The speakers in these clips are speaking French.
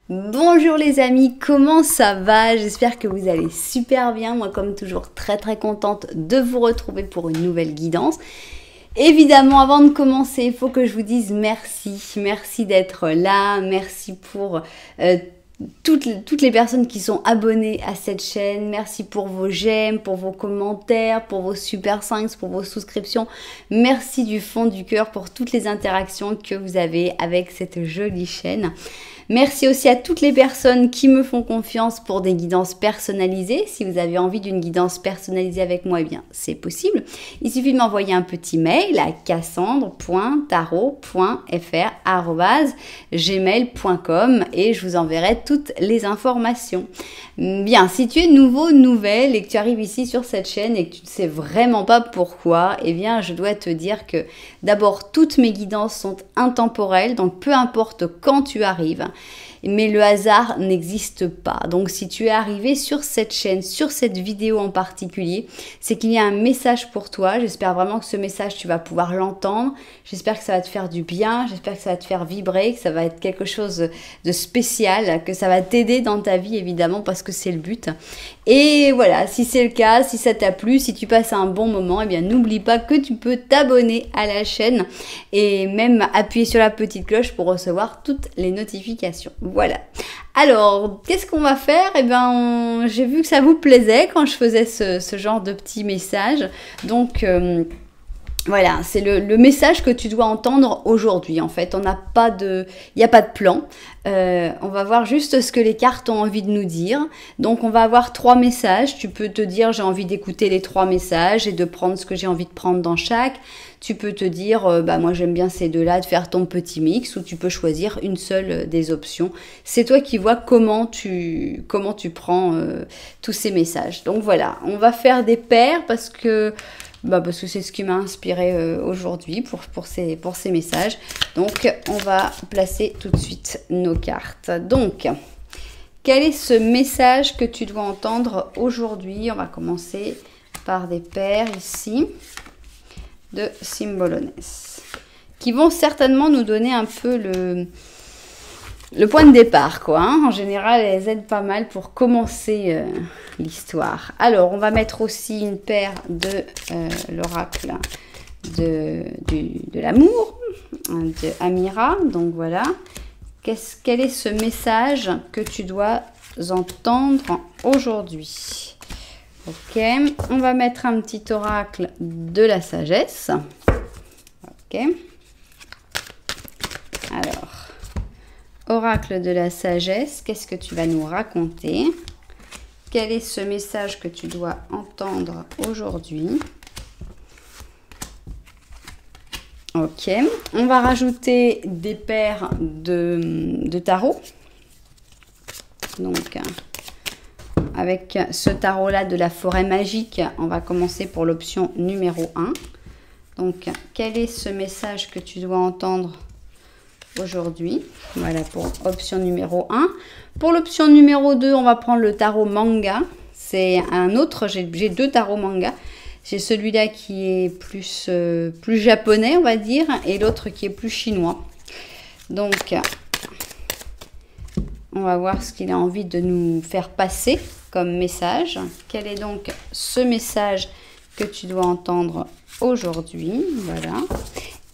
Bonjour les amis, comment ça va? J'espère que vous allez super bien. Moi comme toujours très contente de vous retrouver pour une nouvelle guidance. Évidemment, avant de commencer, il faut que je vous dise merci. Merci d'être là, merci pour toutes les personnes qui sont abonnées à cette chaîne. Merci pour vos j'aime, pour vos commentaires, pour vos super thanks, pour vos souscriptions. Merci du fond du cœur pour toutes les interactions que vous avez avec cette jolie chaîne. Merci aussi à toutes les personnes qui me font confiance pour des guidances personnalisées. Si vous avez envie d'une guidance personnalisée avec moi, eh bien, c'est possible. Il suffit de m'envoyer un petit mail à cassandre.tarot.fr@gmail.com et je vous enverrai toutes les informations. Bien, si tu es nouveau, nouvelle et que tu arrives ici sur cette chaîne et que tu ne sais vraiment pas pourquoi, eh bien, je dois te dire que d'abord, toutes mes guidances sont intemporelles, donc peu importe quand tu arrives. Mais le hasard n'existe pas. Donc si tu es arrivé sur cette chaîne, sur cette vidéo en particulier, c'est qu'il y a un message pour toi. J'espère vraiment que ce message, tu vas pouvoir l'entendre. J'espère que ça va te faire du bien. J'espère que ça va te faire vibrer, que ça va être quelque chose de spécial, que ça va t'aider dans ta vie, évidemment, parce que c'est le but. Et voilà, si c'est le cas, si ça t'a plu, si tu passes un bon moment, eh bien n'oublie pas que tu peux t'abonner à la chaîne et même appuyer sur la petite cloche pour recevoir toutes les notifications. Voilà. Alors, qu'est-ce qu'on va faire? Eh bien, j'ai vu que ça vous plaisait quand je faisais ce genre de petits messages. Donc, voilà, c'est le message que tu dois entendre aujourd'hui. En fait, il n'y a pas de plan. On va voir juste ce que les cartes ont envie de nous dire. Donc, on va avoir 3 messages. Tu peux te dire, j'ai envie d'écouter les 3 messages et de prendre ce que j'ai envie de prendre dans chaque. Tu peux te dire, moi j'aime bien ces deux-là, de faire ton petit mix, ou tu peux choisir une seule des options. C'est toi qui vois comment tu prends tous ces messages. Donc voilà, on va faire des paires parce que c'est ce qui m'a inspiré aujourd'hui pour ces messages. Donc, on va placer tout de suite nos cartes. Donc, quel est ce message que tu dois entendre aujourd'hui? On va commencer par des paires ici de Symbolones qui vont certainement nous donner un peu le point de départ, quoi. En général, elles aident pas mal pour commencer l'histoire. Alors, on va mettre aussi une paire de l'oracle de l'amour, de Amira. Donc, voilà. Quel est ce message que tu dois entendre aujourd'hui? Ok. On va mettre un petit oracle de la sagesse. Ok. Alors, oracle de la sagesse, qu'est-ce que tu vas nous raconter? Quel est ce message que tu dois entendre aujourd'hui? Ok, on va rajouter des paires de tarot. Donc, avec ce tarot-là de la forêt magique, on va commencer pour l'option numéro 1. Donc, quel est ce message que tu dois entendre aujourd'hui? Voilà pour option numéro 1. Pour l'option numéro 2, on va prendre le tarot manga. C'est un autre, j'ai 2 tarots manga. J'ai celui-là qui est plus japonais, on va dire, et l'autre qui est plus chinois. Donc, on va voir ce qu'il a envie de nous faire passer comme message. Quel est donc ce message que tu dois entendre aujourd'hui? Voilà.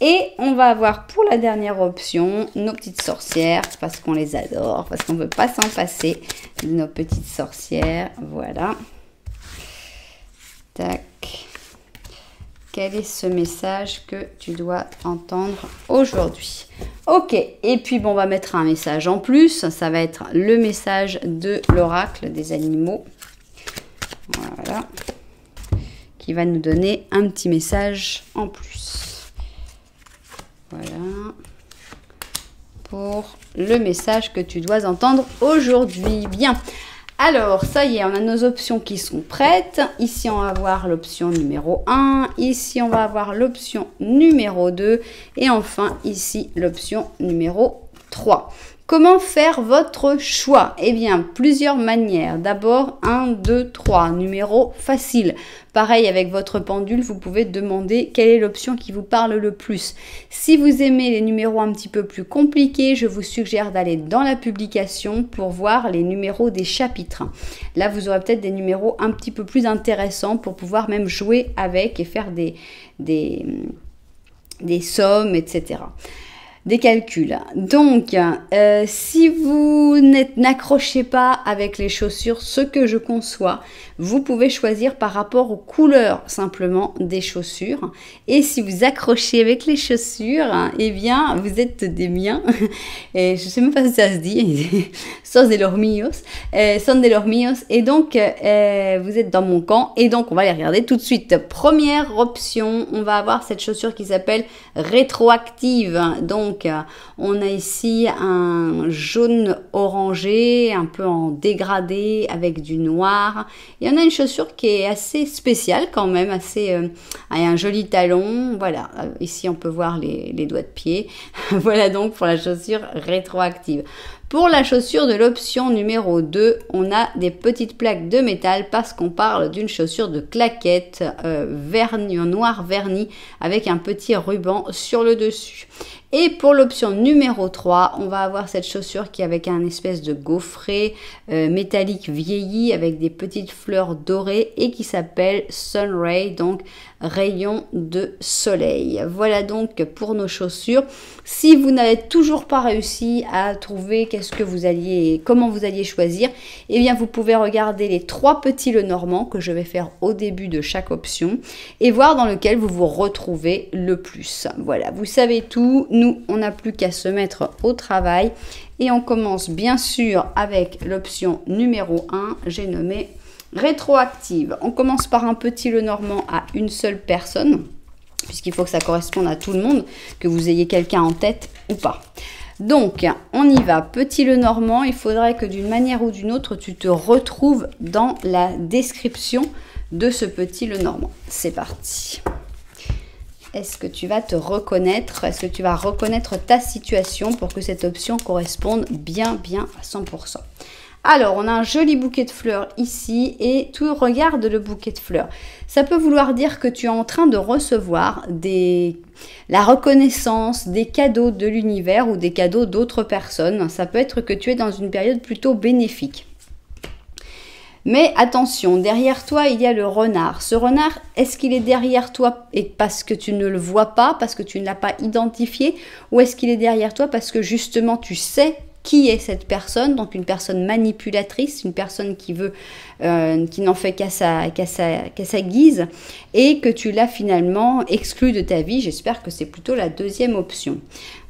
Et on va avoir pour la dernière option nos petites sorcières, parce qu'on les adore, parce qu'on ne veut pas s'en passer, nos petites sorcières. Voilà. Tac. Quel est ce message que tu dois entendre aujourd'hui? Ok, et puis on va mettre un message en plus. Ça va être le message de l'oracle des animaux. Voilà. Qui va nous donner un petit message en plus. Voilà. Pour le message que tu dois entendre aujourd'hui. Bien. Alors, ça y est, on a nos options qui sont prêtes. Ici, on va avoir l'option numéro 1. Ici, on va avoir l'option numéro 2. Et enfin, ici, l'option numéro 3. Comment faire votre choix? Eh bien, plusieurs manières. D'abord, 1, 2, 3, numéro facile. Pareil, avec votre pendule, vous pouvez demander quelle est l'option qui vous parle le plus. Si vous aimez les numéros un petit peu plus compliqués, je vous suggère d'aller dans la publication pour voir les numéros des chapitres. Là, vous aurez peut-être des numéros un petit peu plus intéressants pour pouvoir même jouer avec et faire des sommes, etc. Des calculs. Donc, si vous n'accrochez pas avec les chaussures, ce que je conçois, vous pouvez choisir par rapport aux couleurs simplement des chaussures. Et si vous accrochez avec les chaussures, eh bien, vous êtes des miens. Et je ne sais même pas si ça se dit. Sos de los míos. Son de los míos. Et donc, vous êtes dans mon camp. Et donc, on va les regarder tout de suite. Première option, on va avoir cette chaussure qui s'appelle rétroactive. Donc, on a ici un jaune orangé, un peu en dégradé avec du noir. Et on a une chaussure qui est assez spéciale quand même, assez un joli talon. Voilà, ici on peut voir les doigts de pied. Voilà donc pour la chaussure rétroactive. Pour la chaussure de l'option numéro 2, on a des petites plaques de métal parce qu'on parle d'une chaussure de claquette vernie, en noir verni avec un petit ruban sur le dessus. Et pour l'option numéro 3, on va avoir cette chaussure qui est avec un espèce de gaufret métallique vieilli avec des petites fleurs dorées et qui s'appelle Sunray, donc rayon de soleil. Voilà donc pour nos chaussures. Si vous n'avez toujours pas réussi à trouver comment vous alliez choisir, eh bien vous pouvez regarder les 3 petits Lenormand que je vais faire au début de chaque option et voir dans lequel vous vous retrouvez le plus. Voilà, vous savez tout. Nous, on n'a plus qu'à se mettre au travail et on commence bien sûr avec l'option numéro 1, j'ai nommé rétroactive. On commence par un petit Lenormand à une seule personne, puisqu'il faut que ça corresponde à tout le monde, que vous ayez quelqu'un en tête ou pas. Donc, on y va. Petit Lenormand, il faudrait que d'une manière ou d'une autre, tu te retrouves dans la description de ce petit Lenormand. C'est parti. Est-ce que tu vas te reconnaître? Est-ce que tu vas reconnaître ta situation pour que cette option corresponde bien à 100%? Alors, on a un joli bouquet de fleurs ici et tu regardes le bouquet de fleurs. Ça peut vouloir dire que tu es en train de recevoir la reconnaissance, des cadeaux de l'univers ou des cadeaux d'autres personnes. Ça peut être que tu es dans une période plutôt bénéfique. Mais attention, derrière toi, il y a le renard. Ce renard, est-ce qu'il est derrière toi et parce que tu ne le vois pas, parce que tu ne l'as pas identifié, ou est-ce qu'il est derrière toi parce que justement tu sais qui est cette personne, donc une personne manipulatrice, une personne qui veut, qui n'en fait qu'à sa guise, et que tu l'as finalement exclu de ta vie. J'espère que c'est plutôt la deuxième option.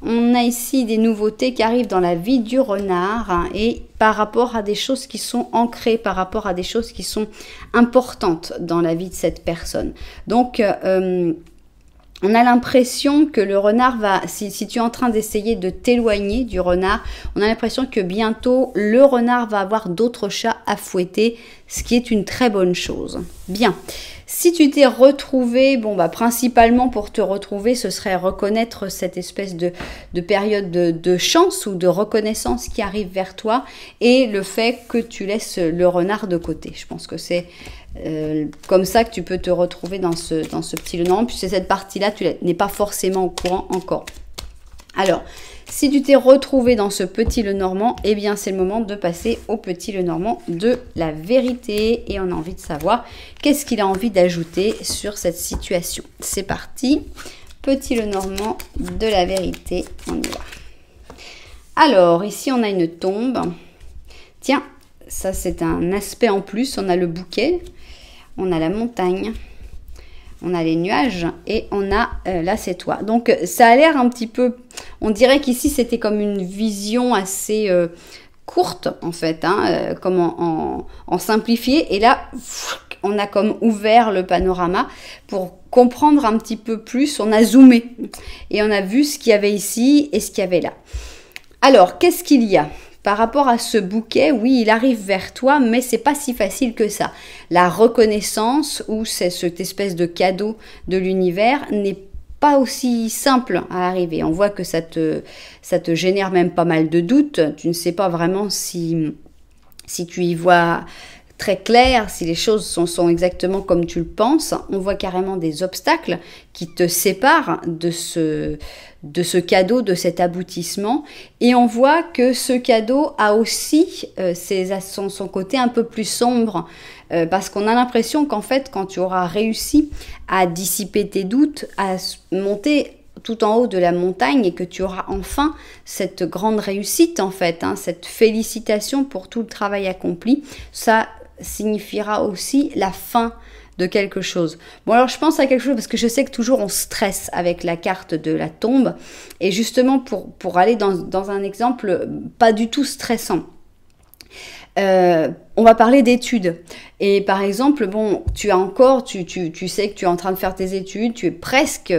On a ici des nouveautés qui arrivent dans la vie du renard, hein, et par rapport à des choses qui sont ancrées, par rapport à des choses qui sont importantes dans la vie de cette personne. Donc, on a l'impression que le renard va, si tu es en train d'essayer de t'éloigner du renard, on a l'impression que bientôt le renard va avoir d'autres chats à fouetter, ce qui est une très bonne chose. Bien, si tu t'es retrouvé, principalement pour te retrouver, ce serait reconnaître cette espèce de période de chance ou de reconnaissance qui arrive vers toi et le fait que tu laisses le renard de côté. Je pense que c'est comme ça que tu peux te retrouver dans ce petit Lenormand, puisque cette partie-là, tu n'es pas forcément au courant encore. Alors, si tu t'es retrouvé dans ce petit Lenormand, eh bien, c'est le moment de passer au petit Lenormand de la vérité. Et on a envie de savoir qu'est-ce qu'il a envie d'ajouter sur cette situation. C'est parti, petit Lenormand de la vérité, on y va. Alors, ici, on a une tombe. Tiens, ça, c'est un aspect en plus. On a le bouquet. On a la montagne, on a les nuages et on a, là c'est toi. Donc ça a l'air un petit peu, on dirait qu'ici c'était comme une vision assez courte en fait, hein, comme en simplifié. Et là, on a comme ouvert le panorama pour comprendre un petit peu plus. On a zoomé et on a vu ce qu'il y avait ici et ce qu'il y avait là. Alors, qu'est-ce qu'il y a ? Par rapport à ce bouquet, oui, il arrive vers toi, mais c'est pas si facile que ça. La reconnaissance ou c'est cette espèce de cadeau de l'univers n'est pas aussi simple à arriver. On voit que ça te génère même pas mal de doutes. Tu ne sais pas vraiment si tu y vois très clair, si les choses sont exactement comme tu le penses. On voit carrément des obstacles qui te séparent de ce cadeau, de cet aboutissement. Et on voit que ce cadeau a aussi son côté un peu plus sombre, parce qu'on a l'impression qu'en fait, quand tu auras réussi à dissiper tes doutes, à monter tout en haut de la montagne et que tu auras enfin cette grande réussite en fait, cette félicitation pour tout le travail accompli, ça signifiera aussi la fin de quelque chose. Bon alors je pense à quelque chose parce que je sais que toujours on stresse avec la carte de la tombe et justement pour aller dans un exemple pas du tout stressant. On va parler d'études. Et par exemple, bon, tu sais que tu es en train de faire tes études, tu es presque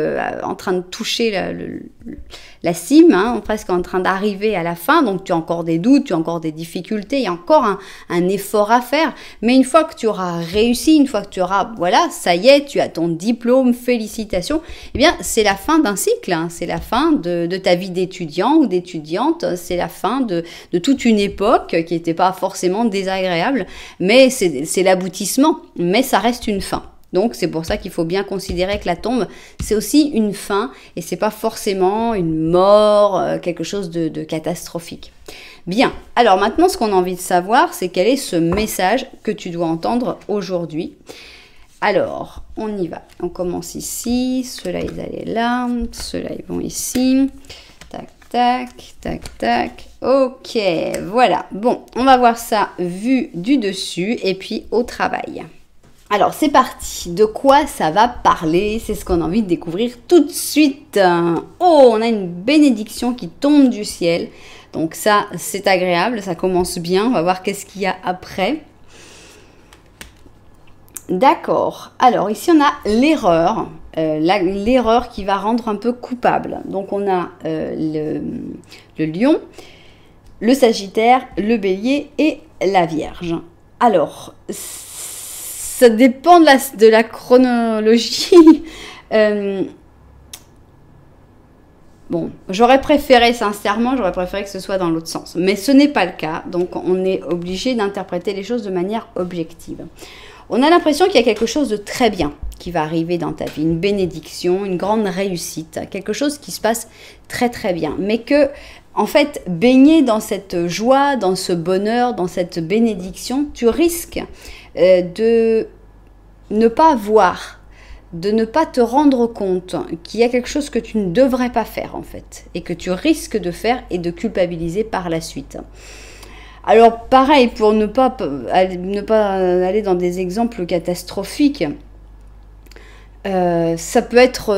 en train de toucher la cime, presque en train d'arriver à la fin, donc tu as encore des doutes, tu as encore des difficultés, il y a encore un effort à faire. Mais une fois que tu auras réussi, une fois que tu auras, voilà, ça y est, tu as ton diplôme, félicitations, eh bien, c'est la fin d'un cycle, c'est la fin de ta vie d'étudiant ou d'étudiante, c'est la fin de toute une époque qui n'était pas forcément désagréable, mais c'est l'aboutissement, mais ça reste une fin. Donc c'est pour ça qu'il faut bien considérer que la tombe, c'est aussi une fin et c'est pas forcément une mort, quelque chose de catastrophique. Bien, alors maintenant ce qu'on a envie de savoir, c'est quel est ce message que tu dois entendre aujourd'hui. Alors, on y va. On commence ici, ceux-là ils allaient là, ceux-là ils vont ici. Tac, tac, tac, tac. Ok, voilà. Bon, on va voir ça vu du dessus et puis au travail. Alors, c'est parti. De quoi ça va parler? C'est ce qu'on a envie de découvrir tout de suite. Oh, on a une bénédiction qui tombe du ciel. Donc ça, c'est agréable. Ça commence bien. On va voir qu'est-ce qu'il y a après. D'accord. Alors, ici, on a l'erreur. L'erreur qui va rendre un peu coupable. Donc, on a le lion, le sagittaire, le bélier et la vierge. Alors, ça dépend de la chronologie. Bon, j'aurais préféré, sincèrement, que ce soit dans l'autre sens. Mais ce n'est pas le cas, donc on est obligé d'interpréter les choses de manière objective. On a l'impression qu'il y a quelque chose de très bien qui va arriver dans ta vie, une bénédiction, une grande réussite, quelque chose qui se passe très très bien. Mais que, en fait, baigner dans cette joie, dans ce bonheur, dans cette bénédiction, tu risques de ne pas voir, de ne pas te rendre compte qu'il y a quelque chose que tu ne devrais pas faire en fait, et que tu risques de faire et de culpabiliser par la suite. Alors pareil, pour ne pas aller dans des exemples catastrophiques, ça peut être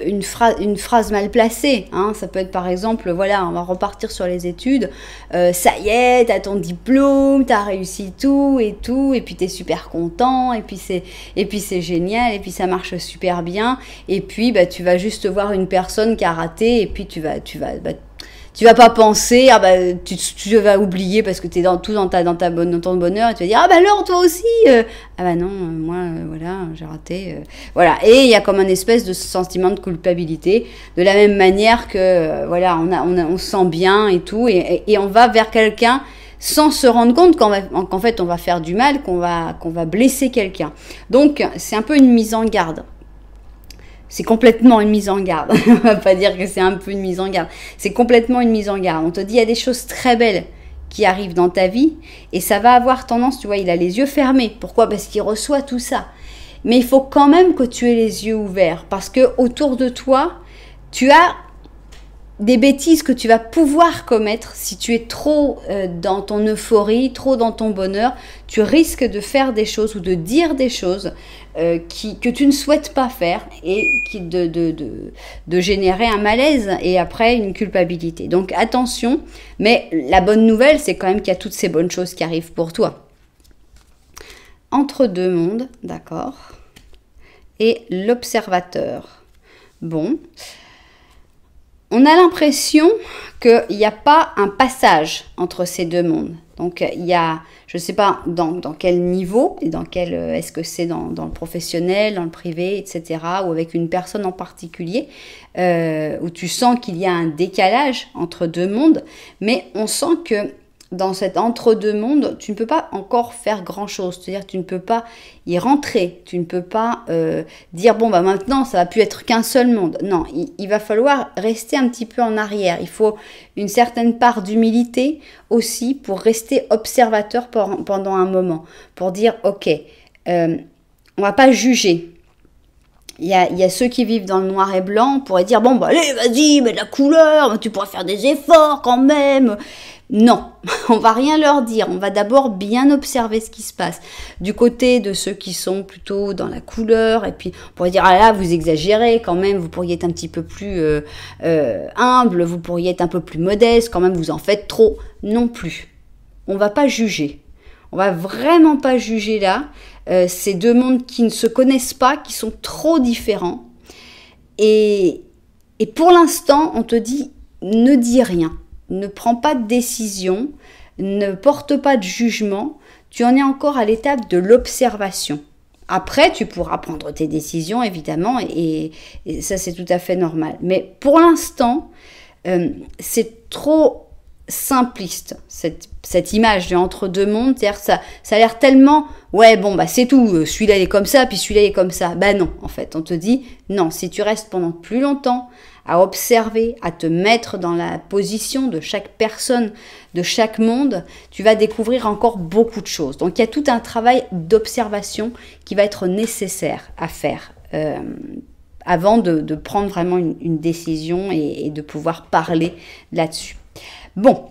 une phrase mal placée, ça peut être par exemple, voilà, on va repartir sur les études, ça y est, t'as ton diplôme, t'as réussi tout, et puis t'es super content, et puis c'est génial, et puis ça marche super bien, et puis tu vas juste voir une personne qui a raté, et puis tu vas pas penser, tu vas oublier parce que tu es dans ton bonheur et tu vas dire, alors toi aussi, non, moi, voilà, j'ai raté. Voilà, et il y a comme un espèce de sentiment de culpabilité, de la même manière que, voilà, on se sent bien et tout, et on va vers quelqu'un sans se rendre compte qu'en fait, on va faire du mal, qu'on va blesser quelqu'un. Donc, c'est un peu une mise en garde. C'est complètement une mise en garde. On va pas dire que c'est un peu une mise en garde. C'est complètement une mise en garde. On te dit, il y a des choses très belles qui arrivent dans ta vie et ça va avoir tendance, tu vois, il a les yeux fermés. Pourquoi? Parce qu'il reçoit tout ça. Mais il faut quand même que tu aies les yeux ouverts parce que autour de toi, tu as des bêtises que tu vas pouvoir commettre si tu es trop dans ton euphorie, trop dans ton bonheur. Tu risques de faire des choses ou de dire des choses que tu ne souhaites pas faire et de générer un malaise et après une culpabilité. Donc attention, mais la bonne nouvelle, c'est quand même qu'il y a toutes ces bonnes choses qui arrivent pour toi. Entre deux mondes, d'accord, – et l'observateur. Bon. On a l'impression qu'il n'y a pas un passage entre ces deux mondes. Donc, il y a, je ne sais pas dans quel niveau, et dans quel, est-ce que c'est dans le professionnel, dans le privé, etc., ou avec une personne en particulier, où tu sens qu'il y a un décalage entre deux mondes, mais on sent que dans cet entre-deux mondes, tu ne peux pas encore faire grand-chose. C'est-à-dire que tu ne peux pas y rentrer. Tu ne peux pas dire, bon, bah maintenant, ça va plus être qu'un seul monde. Non, il va falloir rester un petit peu en arrière. Il faut une certaine part d'humilité aussi pour rester observateur pendant un moment. Pour dire, ok, on va pas juger. Il y a ceux qui vivent dans le noir et blanc, on pourrait dire, bon, bah allez, vas-y, mets de la couleur, tu pourras faire des efforts quand même. Non, on va rien leur dire, on va d'abord bien observer ce qui se passe. Du côté de ceux qui sont plutôt dans la couleur, et puis on pourrait dire, ah là, vous exagérez quand même, vous pourriez être un petit peu plus humble, vous pourriez être un peu plus modeste, quand même, vous en faites trop. Non plus, on va pas juger. On va vraiment pas juger là. Ces deux mondes qui ne se connaissent pas, qui sont trop différents. Et pour l'instant, on te dit, ne dis rien. Ne prends pas de décision, ne porte pas de jugement. Tu en es encore à l'étape de l'observation. Après, tu pourras prendre tes décisions, évidemment, et ça, c'est tout à fait normal. Mais pour l'instant, c'est trop simpliste, cette image de entre-deux mondes, c'est-à-dire ça a l'air tellement, ouais, bon, bah c'est tout, celui-là il est comme ça, puis celui-là il est comme ça. Bah non, en fait, on te dit, non, si tu restes pendant plus longtemps à observer, à te mettre dans la position de chaque personne, de chaque monde, tu vas découvrir encore beaucoup de choses. Donc il y a tout un travail d'observation qui va être nécessaire à faire avant de prendre vraiment une décision et de pouvoir parler là-dessus. Bon,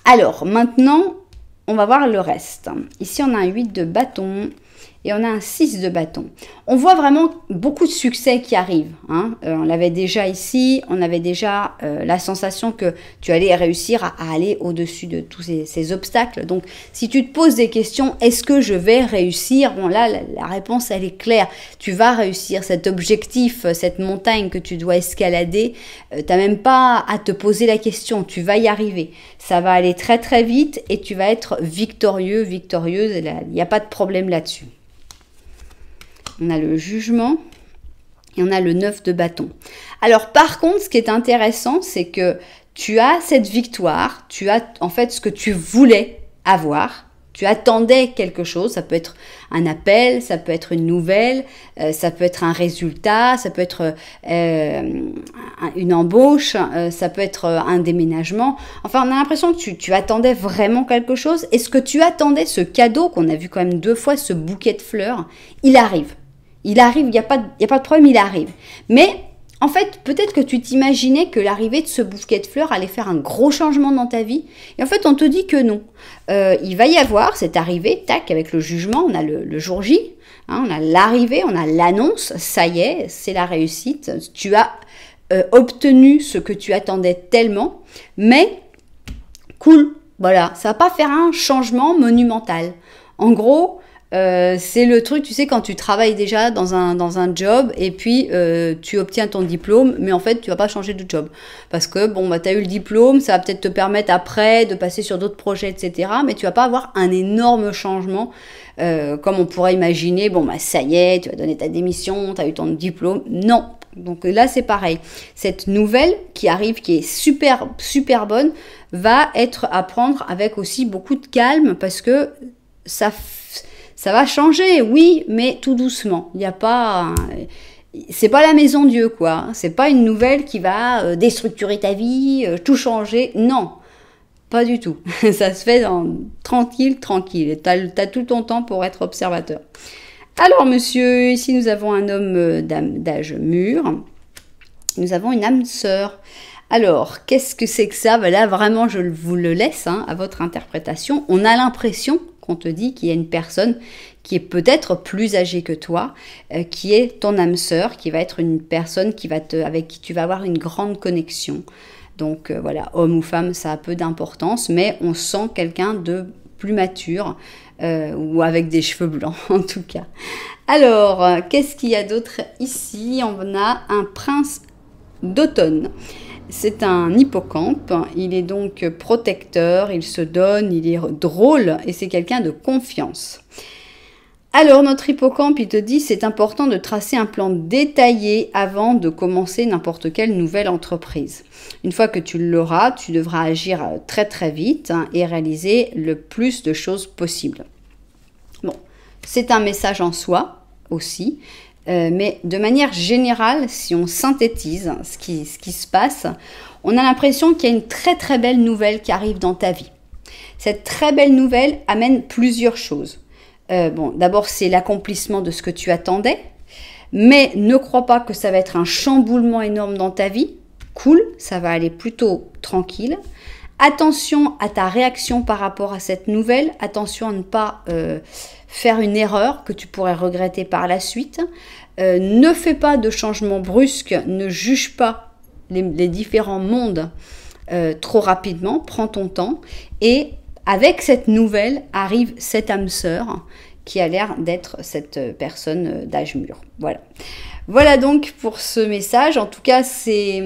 alors maintenant, on va voir le reste. Ici, on a un 8 de bâton et on a un 6 de bâton. On voit vraiment beaucoup de succès qui arrivent. Hein. On l'avait déjà ici, on avait déjà la sensation que tu allais réussir à aller au-dessus de tous ces obstacles. Donc, si tu te poses des questions, est-ce que je vais réussir? Bon, là, la réponse, elle est claire. Tu vas réussir cet objectif, cette montagne que tu dois escalader. Tu n'as même pas à te poser la question. Tu vas y arriver. Ça va aller très, très vite et tu vas être victorieux, victorieuse. Il n'y a pas de problème là-dessus. On a le jugement et on a le 9 de bâton. Alors par contre, ce qui est intéressant, c'est que tu as cette victoire, tu as en fait ce que tu voulais avoir, tu attendais quelque chose, ça peut être un appel, ça peut être une nouvelle, ça peut être un résultat, ça peut être une embauche, ça peut être un déménagement. Enfin, on a l'impression que tu attendais vraiment quelque chose. Et ce que tu attendais, ce cadeau qu'on a vu quand même 2 fois, ce bouquet de fleurs, il arrive. Il arrive, il n'y a pas de problème, il arrive. Mais en fait, peut-être que tu t'imaginais que l'arrivée de ce bouquet de fleurs allait faire un gros changement dans ta vie. Et en fait, on te dit que non. Il va y avoir cette arrivée, tac, avec le jugement, on a le jour J, hein, on a l'arrivée, on a l'annonce, ça y est, c'est la réussite. Tu as obtenu ce que tu attendais tellement, mais cool, voilà, ça va pas faire un changement monumental. En gros, c'est le truc, tu sais, quand tu travailles déjà dans un job et puis tu obtiens ton diplôme, mais en fait tu vas pas changer de job parce que bon bah tu as eu le diplôme, ça va peut-être te permettre après de passer sur d'autres projets, etc., mais tu vas pas avoir un énorme changement comme on pourrait imaginer. Bon bah ça y est, tu vas donner ta démission, tu as eu ton diplôme. Non, donc là c'est pareil, cette nouvelle qui arrive, qui est super super bonne, va être à prendre avec aussi beaucoup de calme parce que ça va changer, oui, mais tout doucement. Il n'y a pas, c'est pas la maison Dieu, quoi. C'est pas une nouvelle qui va déstructurer ta vie, tout changer. Non, pas du tout. Ça se fait tranquille. Et t'as tout ton temps pour être observateur. Alors, monsieur, ici nous avons un homme d'âge mûr. Nous avons une âme sœur. Alors, qu'est-ce que c'est que ça? Ben là, vraiment, je vous le laisse à votre interprétation. On a l'impression qu'on te dit qu'il y a une personne qui est peut-être plus âgée que toi, qui est ton âme sœur, qui va être une personne avec qui tu vas avoir une grande connexion. Donc voilà, homme ou femme, ça a peu d'importance, mais on sent quelqu'un de plus mature, ou avec des cheveux blancs en tout cas. Alors, qu'est-ce qu'il y a d'autre ici? On a un prince d'automne. c'est un hippocampe, il est donc protecteur, il se donne, il est drôle et c'est quelqu'un de confiance. Alors notre hippocampe, il te dit c'est important de tracer un plan détaillé avant de commencer n'importe quelle nouvelle entreprise. Une fois que tu l'auras, tu devras agir très très vite et réaliser le plus de choses possible. Bon, c'est un message en soi aussi, mais de manière générale, si on synthétise ce qui se passe, on a l'impression qu'il y a une très très belle nouvelle qui arrive dans ta vie. Cette très belle nouvelle amène plusieurs choses. Bon, d'abord, c'est l'accomplissement de ce que tu attendais, mais ne crois pas que ça va être un chamboulement énorme dans ta vie. Cool, ça va aller plutôt tranquille. Attention à ta réaction par rapport à cette nouvelle. Attention à ne pas faire une erreur que tu pourrais regretter par la suite. Ne fais pas de changements brusques, ne juge pas les différents mondes trop rapidement. Prends ton temps et avec cette nouvelle arrive cette âme sœur qui a l'air d'être cette personne d'âge mûr. Voilà. Voilà donc pour ce message. En tout cas, c'est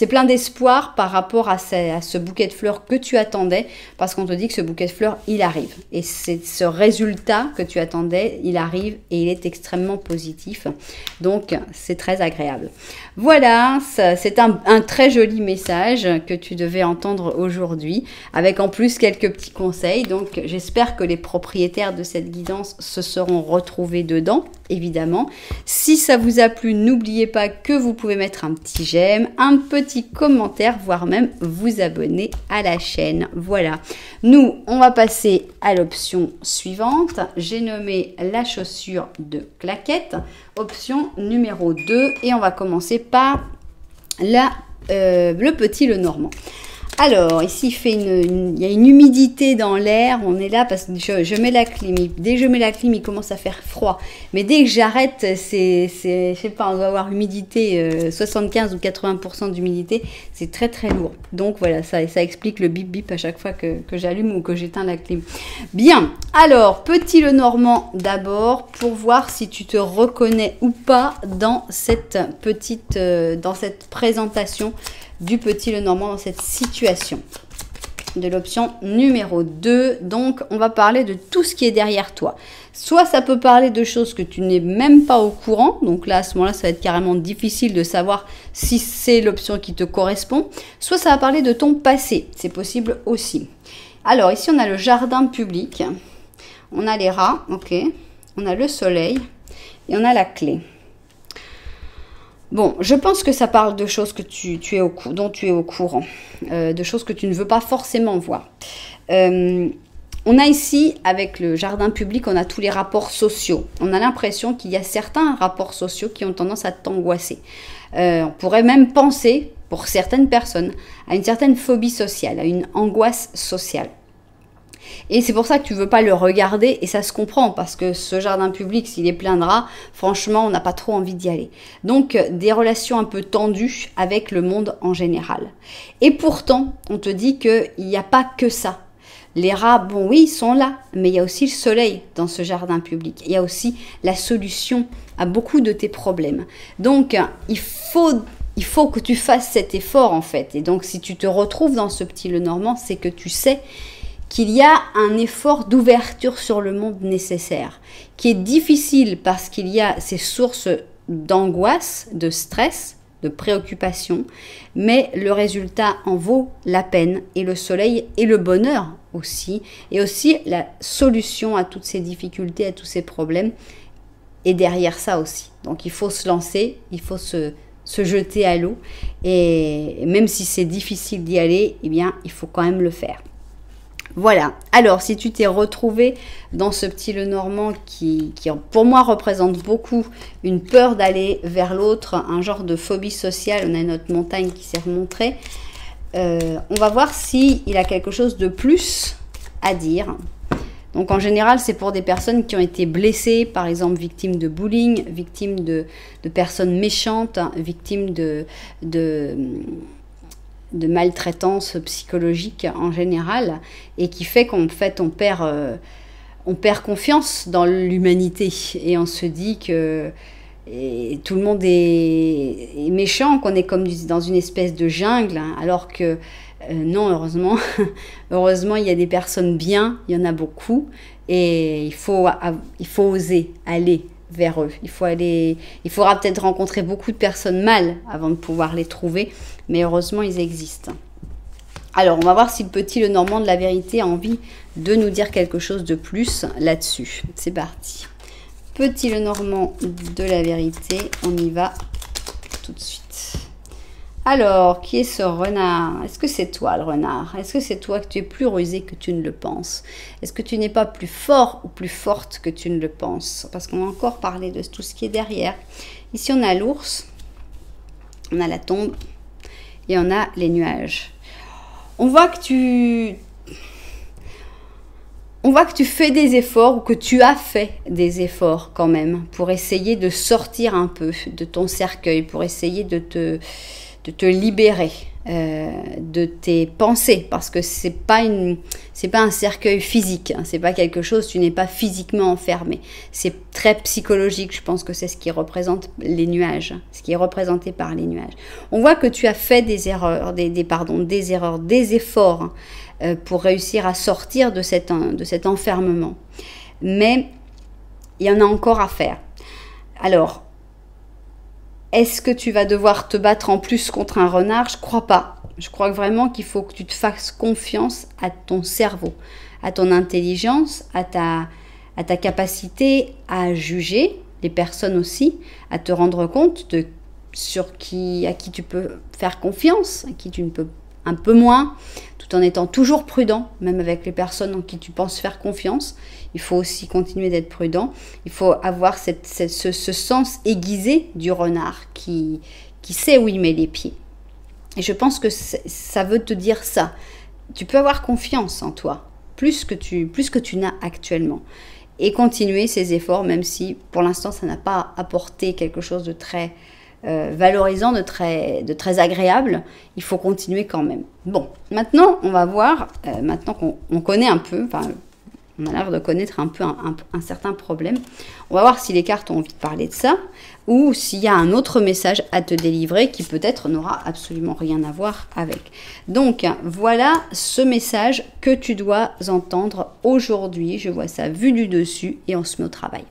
plein d'espoir par rapport à ce bouquet de fleurs que tu attendais, parce qu'on te dit que ce bouquet de fleurs, il arrive. Et c'est ce résultat que tu attendais, il arrive et il est extrêmement positif. Donc, c'est très agréable. Voilà, c'est un très joli message que tu devais entendre aujourd'hui, avec en plus quelques petits conseils. Donc, j'espère que les propriétaires de cette guidance se seront retrouvés dedans, évidemment. Si ça vous a plu, n'oubliez pas que vous pouvez mettre un petit j'aime, un petit commentaire, voire même vous abonner à la chaîne. Voilà. Nous, on va passer à l'option suivante. J'ai nommé la chaussure de claquette, option numéro 2. Et on va commencer par le petit Lenormand. Alors, ici, il y a une humidité dans l'air. On est là parce que je mets la clim. Dès que je mets la clim, il commence à faire froid. Mais dès que j'arrête, je sais pas, on va avoir humidité, 75 ou 80% d'humidité. C'est très, très lourd. Donc, voilà, ça explique le bip bip à chaque fois que j'allume ou que j'éteins la clim. Bien. Alors, petit Lenormand d'abord pour voir si tu te reconnais ou pas dans cette présentation du petit Lenormand, dans cette situation de l'option numéro 2. Donc, on va parler de tout ce qui est derrière toi. Soit ça peut parler de choses que tu n'es même pas au courant. Donc là, à ce moment-là, ça va être carrément difficile de savoir si c'est l'option qui te correspond. Soit ça va parler de ton passé. C'est possible aussi. Alors, ici, on a le jardin public. On a les rats, ok. On a le soleil et on a la clé. Bon, je pense que ça parle de choses que dont tu es au courant, de choses que tu ne veux pas forcément voir. On a ici, avec le jardin public, on a tous les rapports sociaux. On a l'impression qu'il y a certains rapports sociaux qui ont tendance à t'angoisser. On pourrait même penser, pour certaines personnes, à une certaine phobie sociale, à une angoisse sociale. Et c'est pour ça que tu ne veux pas le regarder, et ça se comprend, parce que ce jardin public, s'il est plein de rats, franchement, on n'a pas trop envie d'y aller. Donc, des relations un peu tendues avec le monde en général. Et pourtant, on te dit qu'il n'y a pas que ça. Les rats, bon oui, ils sont là, mais il y a aussi le soleil dans ce jardin public. Il y a aussi la solution à beaucoup de tes problèmes. Donc, il faut que tu fasses cet effort, en fait. Et donc, si tu te retrouves dans ce petit Lenormand, c'est que tu sais qu'il y a un effort d'ouverture sur le monde nécessaire, qui est difficile parce qu'il y a ces sources d'angoisse, de stress, de préoccupation, mais le résultat en vaut la peine, et le soleil et le bonheur aussi, et aussi la solution à toutes ces difficultés, à tous ces problèmes, et derrière ça aussi. Donc il faut se lancer, il faut se jeter à l'eau, et même si c'est difficile d'y aller, eh bien il faut quand même le faire. Voilà, alors si tu t'es retrouvé dans ce petit Lenormand qui pour moi représente beaucoup une peur d'aller vers l'autre, un genre de phobie sociale, on a notre montagne qui s'est remontrée, on va voir s'il a quelque chose de plus à dire. Donc en général, c'est pour des personnes qui ont été blessées, par exemple victimes de bullying, victimes de personnes méchantes, victimes de maltraitance psychologique en général, et qui fait qu'en fait on perd confiance dans l'humanité, et on se dit que et tout le monde est méchant, qu'on est comme dans une espèce de jungle, hein, alors que non, heureusement, heureusement, il y a des personnes bien, il y en a beaucoup, et il faut oser aller vers eux. Il faudra peut-être rencontrer beaucoup de personnes mal avant de pouvoir les trouver, mais heureusement, ils existent. Alors, on va voir si le petit Lenormand de la vérité a envie de nous dire quelque chose de plus là-dessus. C'est parti. Petit Lenormand de la vérité, on y va tout de suite. Alors, qui est ce renard? Est-ce que c'est toi le renard? Est-ce que c'est toi que tu es plus rusé que tu ne le penses? Est-ce que tu n'es pas plus fort ou plus forte que tu ne le penses? Parce qu'on va encore parler de tout ce qui est derrière. Ici, on a l'ours, on a la tombe et on a les nuages. On voit que tu fais des efforts ou que tu as fait des efforts quand même pour essayer de sortir un peu de ton cercueil, pour essayer de te libérer de tes pensées, parce que c'est pas un cercueil physique, hein, c'est pas quelque chose, tu n'es pas physiquement enfermé, c'est très psychologique. Je pense que c'est ce qui représente les nuages, ce qui est représenté par les nuages. On voit que tu as fait des erreurs, des efforts pour réussir à sortir de cet enfermement, mais il y en a encore à faire. Alors, est-ce que tu vas devoir te battre en plus contre un renard? Je crois pas. Je crois vraiment qu'il faut que tu te fasses confiance à ton cerveau, à ton intelligence, à ta capacité à juger les personnes aussi, à te rendre compte à qui tu peux faire confiance, à qui tu ne peux un peu moins, tout en étant toujours prudent, même avec les personnes en qui tu penses faire confiance. Il faut aussi continuer d'être prudent. Il faut avoir ce sens aiguisé du renard qui sait où il met les pieds. Et je pense que ça veut te dire ça. Tu peux avoir confiance en toi, plus que tu n'as actuellement. Et continuer ces efforts, même si pour l'instant ça n'a pas apporté quelque chose de très valorisant, de très agréable. Il faut continuer quand même. Bon, maintenant on va voir, maintenant qu'on connaît un peu, enfin on a l'air de connaître un peu un certain problème. On va voir si les cartes ont envie de parler de ça ou s'il y a un autre message à te délivrer qui peut-être n'aura absolument rien à voir avec. Donc, voilà ce message que tu dois entendre aujourd'hui. Je vois ça vu du dessus et on se met au travail.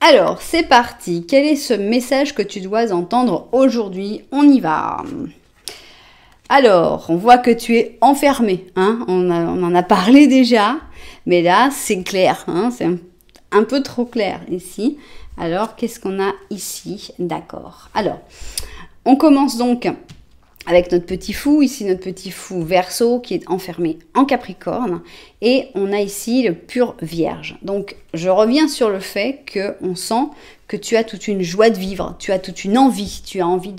Alors, c'est parti. Quel est ce message que tu dois entendre aujourd'hui? On y va. Alors, on voit que tu es enfermé. Hein, on en a parlé déjà. Mais là, c'est clair, hein, c'est un peu trop clair ici. Alors, qu'est-ce qu'on a ici? D'accord. Alors, on commence donc avec notre petit fou. Ici, notre petit fou Verseau qui est enfermé en Capricorne. Et on a ici le pur Vierge. Donc, je reviens sur le fait qu'on sent que tu as toute une joie de vivre, tu as toute une envie, tu as envie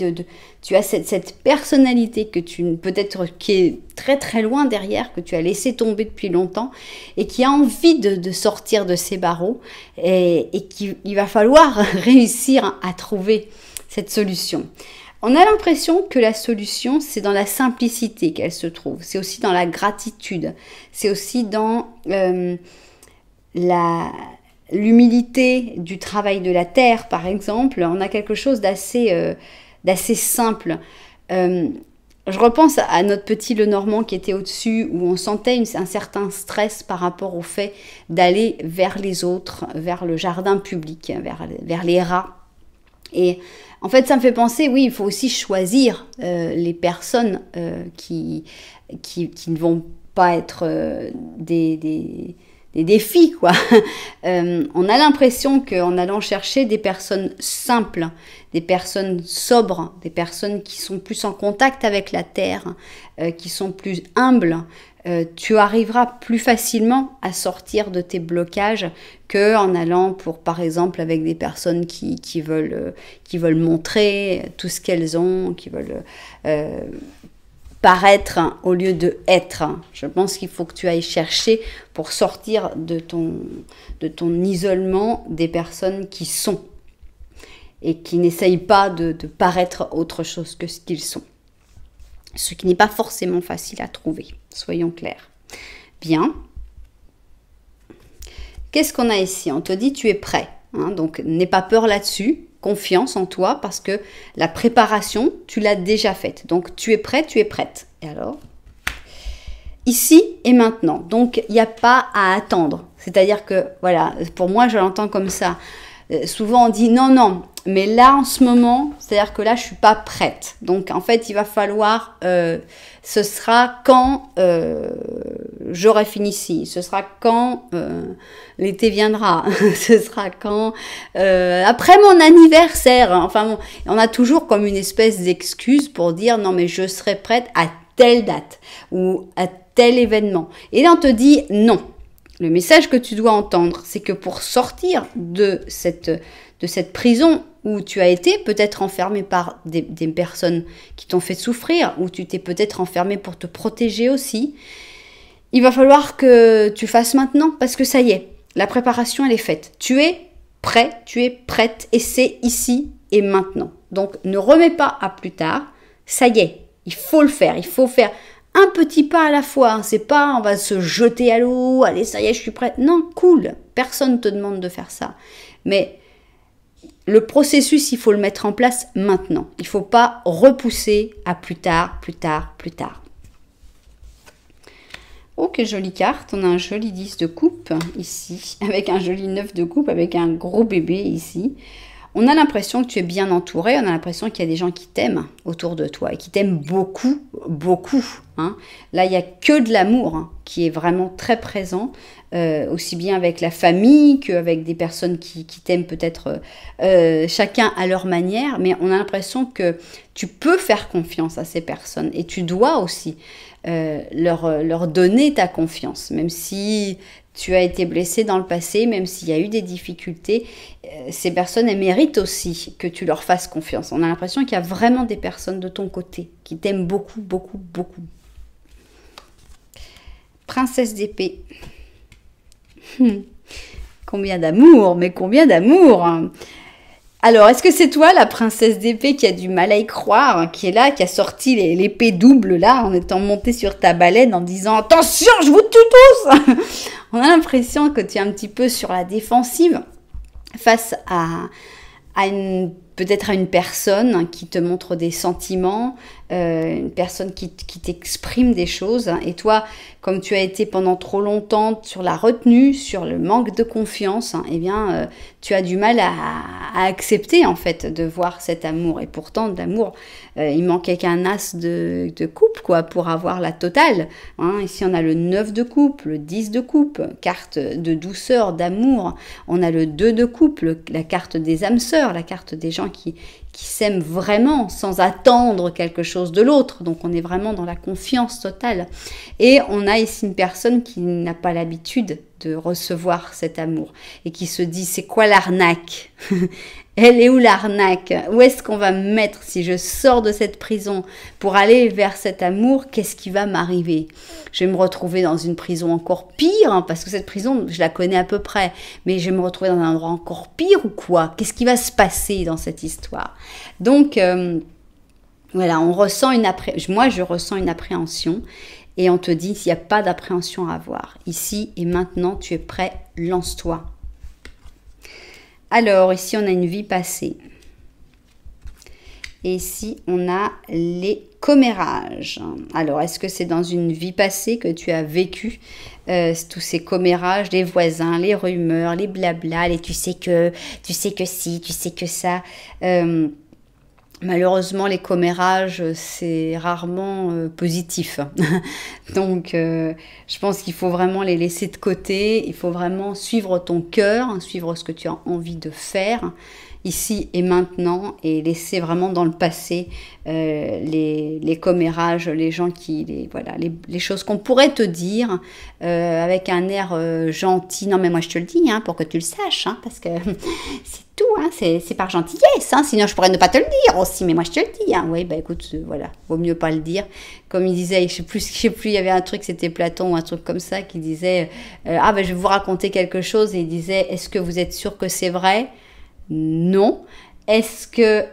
tu as cette personnalité que peut-être qui est très très loin derrière, que tu as laissé tomber depuis longtemps et qui a envie de sortir de ces barreaux et qu'il va falloir réussir à trouver cette solution. On a l'impression que la solution, c'est dans la simplicité qu'elle se trouve, c'est aussi dans la gratitude, c'est aussi dans l'humilité du travail de la terre, par exemple. On a quelque chose d'assez simple. Je repense à notre petit Lenormand qui était au-dessus, où on sentait un certain stress par rapport au fait d'aller vers les autres, vers le jardin public, vers les rats. Et en fait, ça me fait penser, oui, il faut aussi choisir les personnes qui ne vont pas être des défis, quoi. On a l'impression qu'en allant chercher des personnes simples, des personnes sobres, des personnes qui sont plus en contact avec la terre, qui sont plus humbles, tu arriveras plus facilement à sortir de tes blocages qu'en allant par exemple avec des personnes qui veulent montrer tout ce qu'elles ont, qui veulent paraître au lieu de être. Je pense qu'il faut que tu ailles chercher pour sortir de ton isolement des personnes qui sont et qui n'essayent pas de paraître autre chose que ce qu'ils sont. Ce qui n'est pas forcément facile à trouver, soyons clairs. Bien. Qu'est-ce qu'on a ici? On te dit tu es prêt. Hein, donc n'aie pas peur là-dessus. confiance en toi parce que la préparation, tu l'as déjà faite. Donc, tu es prêt, tu es prête. Et alors, ici et maintenant. Donc, il n'y a pas à attendre. C'est-à-dire que, voilà, pour moi, je l'entends comme ça. Souvent, on dit non, non, mais là, en ce moment, c'est-à-dire que là, je ne suis pas prête. Donc, en fait, il va falloir, ce sera quand j'aurai fini ici, ce sera quand l'été viendra, ce sera quand après mon anniversaire. Enfin, bon, on a toujours comme une espèce d'excuse pour dire non, mais je serai prête à telle date ou à tel événement. Et là, on te dit non. Le message que tu dois entendre, c'est que pour sortir de cette prison où tu as été peut-être enfermé par des personnes qui t'ont fait souffrir, ou tu t'es peut-être enfermé pour te protéger aussi, il va falloir que tu fasses maintenant parce que ça y est, la préparation elle est faite. Tu es prêt, tu es prête et c'est ici et maintenant. Donc ne remets pas à plus tard, ça y est, il faut le faire, il faut faire un petit pas à la fois, hein. C'est pas on va se jeter à l'eau, allez ça y est je suis prête. Non, cool, personne ne te demande de faire ça. Mais le processus, il faut le mettre en place maintenant. Il ne faut pas repousser à plus tard, plus tard, plus tard. Oh, quelle jolie carte. On a un joli 10 de coupe ici, avec un joli 9 de coupe, avec un gros bébé ici. On a l'impression que tu es bien entouré, on a l'impression qu'il y a des gens qui t'aiment autour de toi et qui t'aiment beaucoup, beaucoup. Hein. Là, il n'y a que de l'amour hein, qui est vraiment très présent, aussi bien avec la famille qu'avec des personnes qui t'aiment peut-être chacun à leur manière, mais on a l'impression que tu peux faire confiance à ces personnes et tu dois aussi leur donner ta confiance, même si tu as été blessé dans le passé, même s'il y a eu des difficultés, ces personnes, elles méritent aussi que tu leur fasses confiance. On a l'impression qu'il y a vraiment des personnes de ton côté qui t'aiment beaucoup, beaucoup, beaucoup. Princesse d'épée. Combien d'amour, mais combien d'amour hein. Alors, est-ce que c'est toi, la princesse d'épée, qui a du mal à y croire, hein, qui est là, qui a sorti l'épée double, là, en étant montée sur ta baleine, en disant « Attention, je vous tue tous !» On a l'impression que tu es un petit peu sur la défensive face à peut-être à une personne qui te montre des sentiments, une personne qui t'exprime des choses. Et toi, comme tu as été pendant trop longtemps sur la retenue, sur le manque de confiance, eh bien, tu as du mal à accepter en fait de voir cet amour. Et pourtant, d'amour, il manquait qu'un as de coupe quoi, pour avoir la totale. Hein. Ici, on a le 9 de coupe, le 10 de coupe, carte de douceur, d'amour. On a le 2 de coupe, la carte des âmes sœurs, la carte des gens qui s'aiment vraiment sans attendre quelque chose de l'autre. Donc on est vraiment dans la confiance totale. Et on a ici une personne qui n'a pas l'habitude de recevoir cet amour et qui se dit c'est quoi l'arnaque? Elle est où l'arnaque? Où est-ce qu'on va me mettre si je sors de cette prison pour aller vers cet amour? Qu'est-ce qui va m'arriver? Je vais me retrouver dans une prison encore pire, hein, parce que cette prison, je la connais à peu près, mais je vais me retrouver dans un endroit encore pire ou quoi? Qu'est-ce qui va se passer dans cette histoire? Donc, voilà, on ressent moi, je ressens une appréhension et on te dit s'il n'y a pas d'appréhension à avoir. Ici et maintenant, tu es prêt, lance-toi. Alors, ici, on a une vie passée. Et ici, on a les commérages. Alors, est-ce que c'est dans une vie passée que tu as vécu tous ces commérages, les voisins, les rumeurs, les blabla, les tu sais que si, tu sais que ça. Malheureusement, les commérages, c'est rarement positif. Donc, je pense qu'il faut vraiment les laisser de côté. Il faut vraiment suivre ton cœur, suivre ce que tu as envie de faire ici et maintenant et laisser vraiment dans le passé les commérages, les gens les choses qu'on pourrait te dire avec un air gentil. Non mais moi je te le dis pour que tu le saches, parce que c'est tout, c'est par gentillesse, sinon je pourrais ne pas te le dire aussi, mais moi je te le dis. Oui, bah écoute, voilà, vaut mieux pas le dire. Comme il disait, je sais plus, il y avait un truc, c'était Platon ou un truc comme ça qui disait je vais vous raconter quelque chose, et il disait, est-ce que vous êtes sûr que c'est vrai? Non. Est-ce que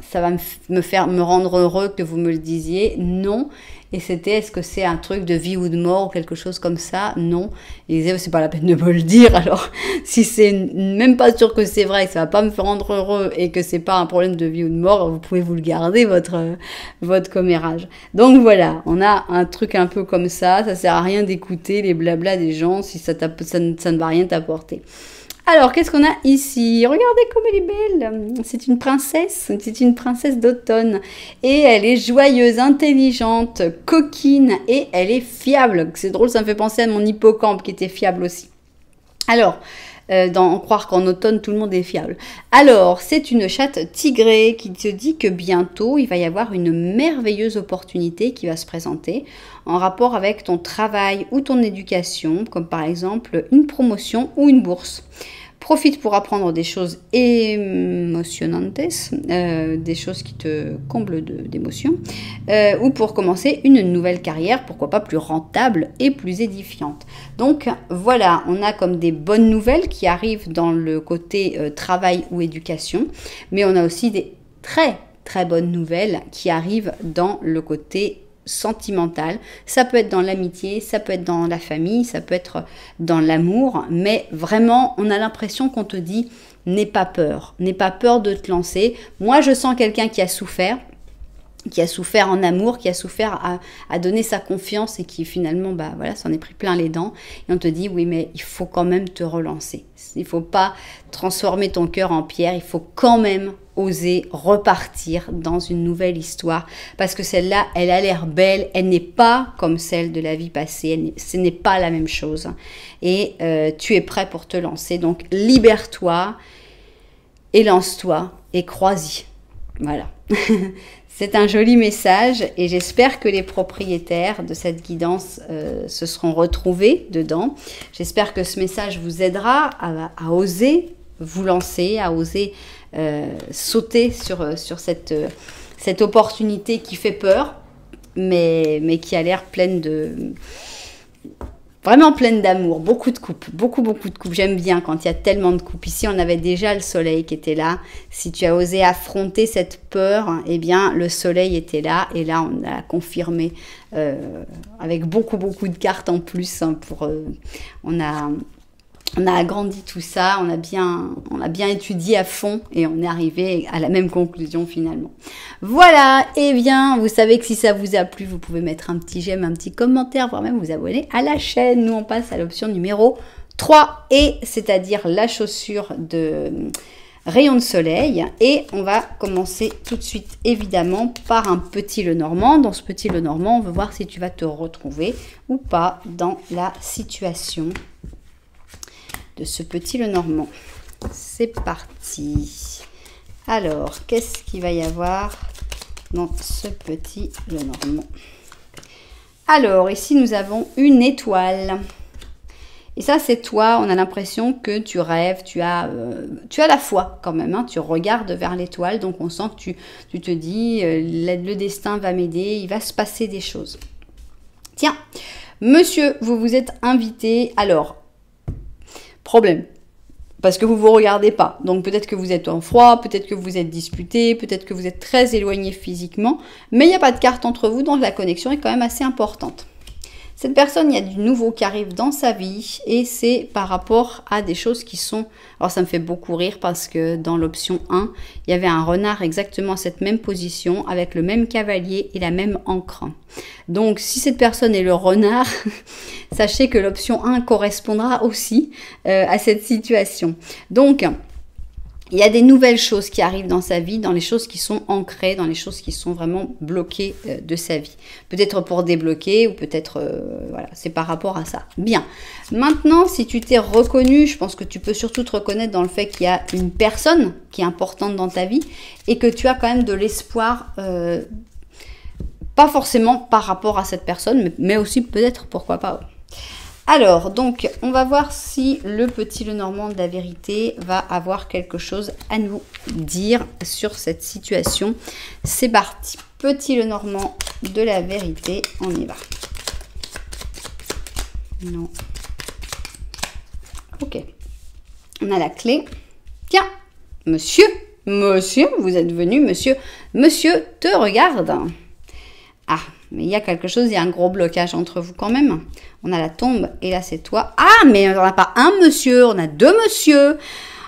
ça va me rendre heureux que vous me le disiez? Non. Et c'était, est-ce que c'est un truc de vie ou de mort ou quelque chose comme ça? Non. Il disait, c'est pas la peine de me le dire. Alors, si c'est même pas sûr que c'est vrai, que ça va pas me rendre heureux et que c'est pas un problème de vie ou de mort, vous pouvez vous le garder, votre commérage. Donc voilà, on a un truc un peu comme ça. Ça sert à rien d'écouter les blablas des gens si ça ne va rien t'apporter. Alors, qu'est-ce qu'on a ici? Regardez comme elle est belle. C'est une princesse d'automne. Et elle est joyeuse, intelligente, coquine et elle est fiable. C'est drôle, ça me fait penser à mon hippocampe qui était fiable aussi. Alors, croire qu'en automne, tout le monde est fiable. Alors, c'est une chatte tigrée qui te dit que bientôt, il va y avoir une merveilleuse opportunité qui va se présenter en rapport avec ton travail ou ton éducation, comme par exemple une promotion ou une bourse. Profite pour apprendre des choses émotionnantes, des choses qui te comblent d'émotions, ou pour commencer une nouvelle carrière, pourquoi pas plus rentable et plus édifiante. Donc voilà, on a comme des bonnes nouvelles qui arrivent dans le côté travail ou éducation, mais on a aussi des très très bonnes nouvelles qui arrivent dans le côté sentimentale, ça peut être dans l'amitié, ça peut être dans la famille, ça peut être dans l'amour, mais vraiment on a l'impression qu'on te dit n'aie pas peur de te lancer. Moi je sens quelqu'un qui a souffert en amour, qui a souffert à donner sa confiance et qui finalement s'en est pris plein les dents et on te dit oui mais il faut quand même te relancer, il faut pas transformer ton cœur en pierre, il faut quand même oser repartir dans une nouvelle histoire parce que celle-là, elle a l'air belle, elle n'est pas comme celle de la vie passée, ce n'est pas la même chose et tu es prêt pour te lancer, donc libère-toi et lance-toi et crois-y. Voilà. C'est un joli message et j'espère que les propriétaires de cette guidance se seront retrouvés dedans. J'espère que ce message vous aidera à oser vous lancer, à oser sauter sur cette opportunité qui fait peur, mais qui a l'air vraiment pleine d'amour, beaucoup de coupes, beaucoup de coupes. J'aime bien quand il y a tellement de coupes. Ici, on avait déjà le soleil qui était là. Si tu as osé affronter cette peur, eh bien, le soleil était là. Et là, on a confirmé avec beaucoup de cartes en plus. On a agrandi tout ça, on a bien étudié à fond et on est arrivé à la même conclusion finalement. Voilà, et bien, vous savez que si ça vous a plu, vous pouvez mettre un petit j'aime, un petit commentaire, voire même vous abonner à la chaîne. Nous, on passe à l'option numéro 3, et c'est-à-dire la chaussure de rayon de soleil. Et on va commencer tout de suite, évidemment, par un petit Lenormand. Dans ce petit Lenormand, on veut voir si tu vas te retrouver ou pas dans la situation de ce petit Lenormand. C'est parti. Alors, qu'est-ce qu'il va y avoir dans ce petit Lenormand? Alors, ici, nous avons une étoile. Et ça, c'est toi. On a l'impression que tu rêves, tu as la foi quand même. Hein, tu regardes vers l'étoile, donc on sent que tu te dis, le destin va m'aider, il va se passer des choses. Tiens, monsieur, vous vous êtes invité. Alors, problème, parce que vous ne vous regardez pas. Donc peut-être que vous êtes en froid, peut-être que vous êtes disputé, peut-être que vous êtes très éloigné physiquement, mais il n'y a pas de carte entre vous, donc la connexion est quand même assez importante. Cette personne, il y a du nouveau qui arrive dans sa vie et c'est par rapport à des choses qui sont... Alors ça me fait beaucoup rire parce que dans l'option 1, il y avait un renard exactement à cette même position avec le même cavalier et la même encre. Donc si cette personne est le renard, sachez que l'option 1 correspondra aussi à cette situation. Donc... il y a des nouvelles choses qui arrivent dans sa vie, dans les choses qui sont ancrées, dans les choses qui sont vraiment bloquées de sa vie. Peut-être pour débloquer ou peut-être, voilà, c'est par rapport à ça. Bien. Maintenant, si tu t'es reconnu, je pense que tu peux surtout te reconnaître dans le fait qu'il y a une personne qui est importante dans ta vie et que tu as quand même de l'espoir, pas forcément par rapport à cette personne, mais aussi peut-être, pourquoi pas. Alors, donc, on va voir si le petit Lenormand de la vérité va avoir quelque chose à nous dire sur cette situation. C'est parti. Petit Lenormand de la vérité, on y va. Non. Ok. On a la clé. Tiens, monsieur, vous êtes venu, monsieur te regarde. Ah, mais il y a quelque chose, il y a un gros blocage entre vous quand même. On a la tombe et là c'est toi. Ah, mais on n'a pas un monsieur, on a deux monsieur.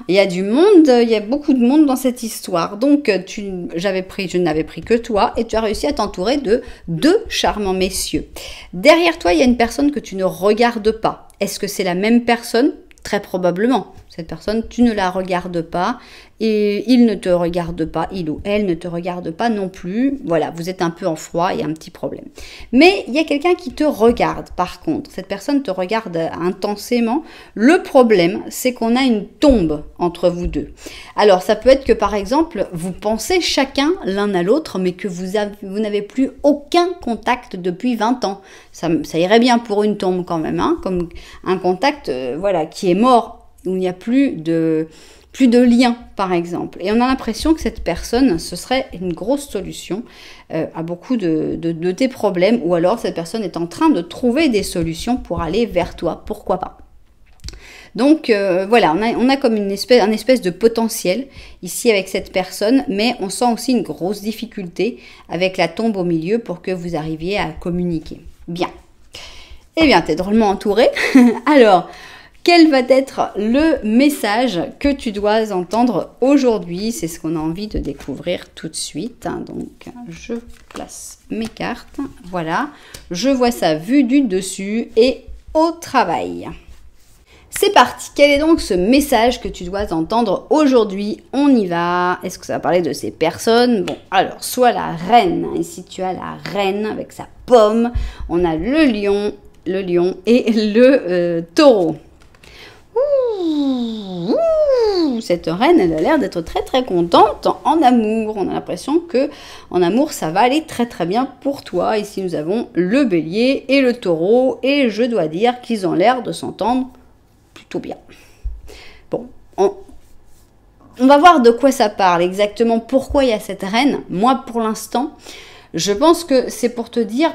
Il y a du monde, il y a beaucoup de monde dans cette histoire. Donc, je n'avais pris que toi et tu as réussi à t'entourer de deux charmants messieurs. Derrière toi, il y a une personne que tu ne regardes pas. Est-ce que c'est la même personne? Très probablement. Cette personne, tu ne la regardes pas et il ne te regarde pas, il ou elle ne te regarde pas non plus. Voilà, vous êtes un peu en froid, il y a un petit problème. Mais il y a quelqu'un qui te regarde par contre. Cette personne te regarde intensément. Le problème, c'est qu'on a une tombe entre vous deux. Alors, ça peut être que par exemple, vous pensez chacun l'un à l'autre, mais que vous n'avez plus aucun contact depuis 20 ans. Ça irait bien pour une tombe quand même, hein, comme un contact voilà, qui est mort, où il n'y a plus de lien, par exemple. Et on a l'impression que cette personne, ce serait une grosse solution à beaucoup de tes problèmes, ou alors cette personne est en train de trouver des solutions pour aller vers toi, pourquoi pas. Donc voilà, on a comme un espèce de potentiel ici avec cette personne, mais on sent aussi une grosse difficulté avec la tombe au milieu pour que vous arriviez à communiquer. Bien. Eh bien, t'es drôlement entouré. Alors, quel va être le message que tu dois entendre aujourd'hui? C'est ce qu'on a envie de découvrir tout de suite. Donc, je place mes cartes. Voilà, je vois ça vu du dessus et au travail. C'est parti. Quel est donc ce message que tu dois entendre aujourd'hui? On y va. Est-ce que ça va parler de ces personnes? Bon, alors, soit la reine. Ici, tu as la reine avec sa pomme. On a le lion et le taureau. Ouh, cette reine, elle a l'air d'être très très contente en amour. On a l'impression que en amour, ça va aller très très bien pour toi. Ici, nous avons le bélier et le taureau. Et je dois dire qu'ils ont l'air de s'entendre plutôt bien. Bon, on va voir de quoi ça parle, exactement pourquoi il y a cette reine. Moi, pour l'instant, je pense que c'est pour te dire,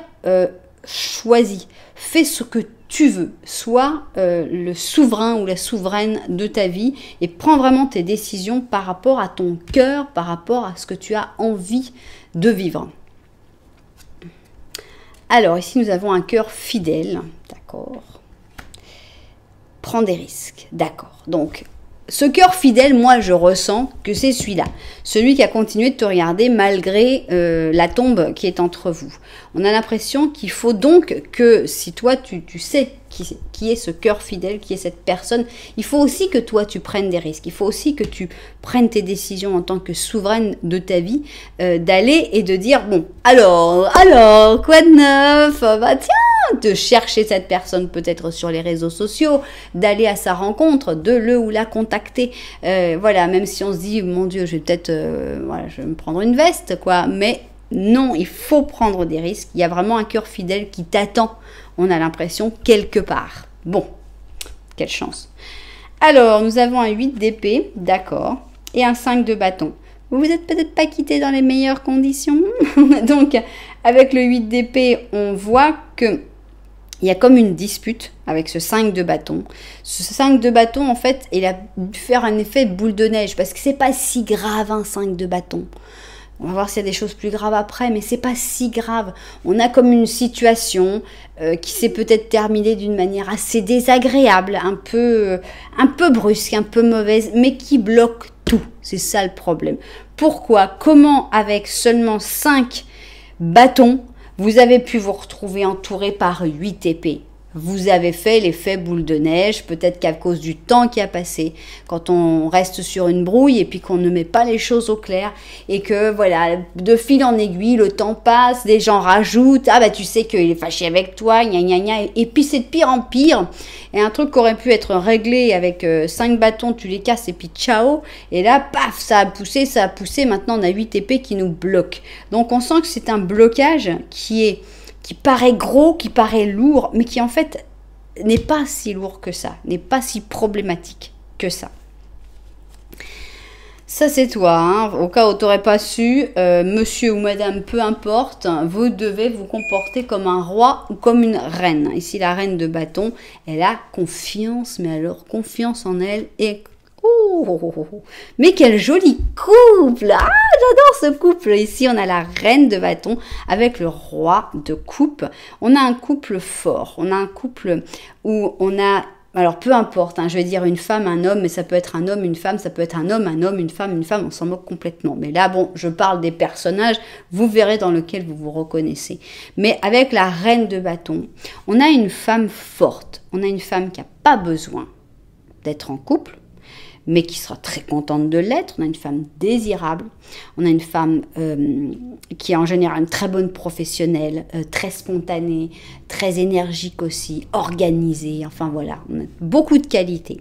choisis, fais ce que tu veux, sois le souverain ou la souveraine de ta vie et prends vraiment tes décisions par rapport à ton cœur, par rapport à ce que tu as envie de vivre. Alors ici nous avons un cœur fidèle, d'accord. Prends des risques, d'accord. Donc ce cœur fidèle, moi je ressens que c'est celui-là, celui qui a continué de te regarder malgré la tombe qui est entre vous. On a l'impression qu'il faut donc que si toi tu sais qui est ce cœur fidèle, qui est cette personne, il faut aussi que toi tu prennes des risques, il faut aussi que tu prennes tes décisions en tant que souveraine de ta vie, d'aller et de dire bon alors quoi de neuf, bah tiens, de chercher cette personne peut-être sur les réseaux sociaux, d'aller à sa rencontre, de le ou la contacter, voilà, même si on se dit mon Dieu je vais peut-être voilà, je vais me prendre une veste quoi, mais non, il faut prendre des risques, il y a vraiment un cœur fidèle qui t'attend, on a l'impression quelque part. Bon, quelle chance. Alors, nous avons un 8 d'épée, d'accord, et un 5 de bâton. Vous vous êtes peut-être pas quittés dans les meilleures conditions. Donc, avec le 8 d'épée, on voit que il y a comme une dispute avec ce 5 de bâton. Ce 5 de bâton, en fait, il a dû faire un effet boule de neige, parce que c'est pas si grave un 5 de bâton. On va voir s'il y a des choses plus graves après, mais c'est pas si grave. On a comme une situation qui s'est peut-être terminée d'une manière assez désagréable, un peu brusque, un peu mauvaise, mais qui bloque tout. C'est ça le problème. Pourquoi? Comment, avec seulement 5 bâtons, vous avez pu vous retrouver entouré par 8 épées? Vous avez fait l'effet boule de neige, peut-être qu'à cause du temps qui a passé, quand on reste sur une brouille et puis qu'on ne met pas les choses au clair et que voilà, de fil en aiguille, le temps passe, des gens rajoutent, ah bah tu sais qu'il est fâché avec toi, gna gna gna, et puis c'est de pire en pire. Et un truc qui aurait pu être réglé avec 5 bâtons, tu les casses et puis ciao, et là paf, ça a poussé, maintenant on a 8 épées qui nous bloquent. Donc on sent que c'est un blocage qui paraît gros, qui paraît lourd, mais qui en fait n'est pas si lourd que ça, n'est pas si problématique que ça. Ça c'est toi, hein. Au cas où tu n'aurais pas su, monsieur ou madame, peu importe, vous devez vous comporter comme un roi ou comme une reine. Ici la reine de bâton, elle a confiance, mais alors confiance en elle et Mais quel joli couple! Ah, j'adore ce couple! Ici, on a la reine de bâton avec le roi de coupe. On a un couple fort. On a un couple où on a... Alors, peu importe, hein, je vais dire une femme, un homme, mais ça peut être un homme, une femme, ça peut être un homme, une femme, on s'en moque complètement. Mais là, bon, je parle des personnages, vous verrez dans lequel vous vous reconnaissez. Mais avec la reine de bâton, on a une femme forte, on a une femme qui n'a pas besoin d'être en couple, mais qui sera très contente de l'être. On a une femme désirable, on a une femme qui est en général une très bonne professionnelle, très spontanée, très énergique aussi, organisée, enfin voilà, on a beaucoup de qualités.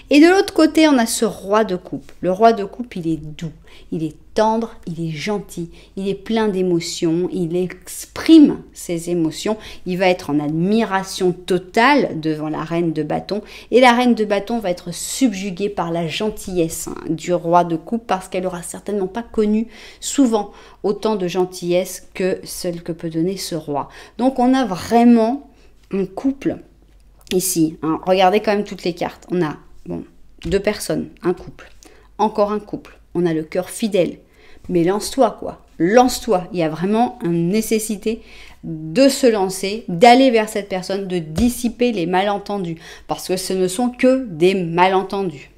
Et de l'autre côté, on a ce roi de coupe. Le roi de coupe, il est doux, il est tendre, il est gentil, il est plein d'émotions, il exprime ses émotions, il va être en admiration totale devant la reine de bâton, et la reine de bâton va être subjuguée par la gentillesse du roi de coupe, parce qu'elle n'aura certainement pas connu souvent autant de gentillesse que celle que peut donner ce roi. Donc on a vraiment un couple ici, hein. Regardez quand même toutes les cartes. On a deux personnes, un couple, encore un couple, on a le cœur fidèle. Mais lance-toi quoi, lance-toi. Il y a vraiment une nécessité de se lancer, d'aller vers cette personne, de dissiper les malentendus. Parce que ce ne sont que des malentendus.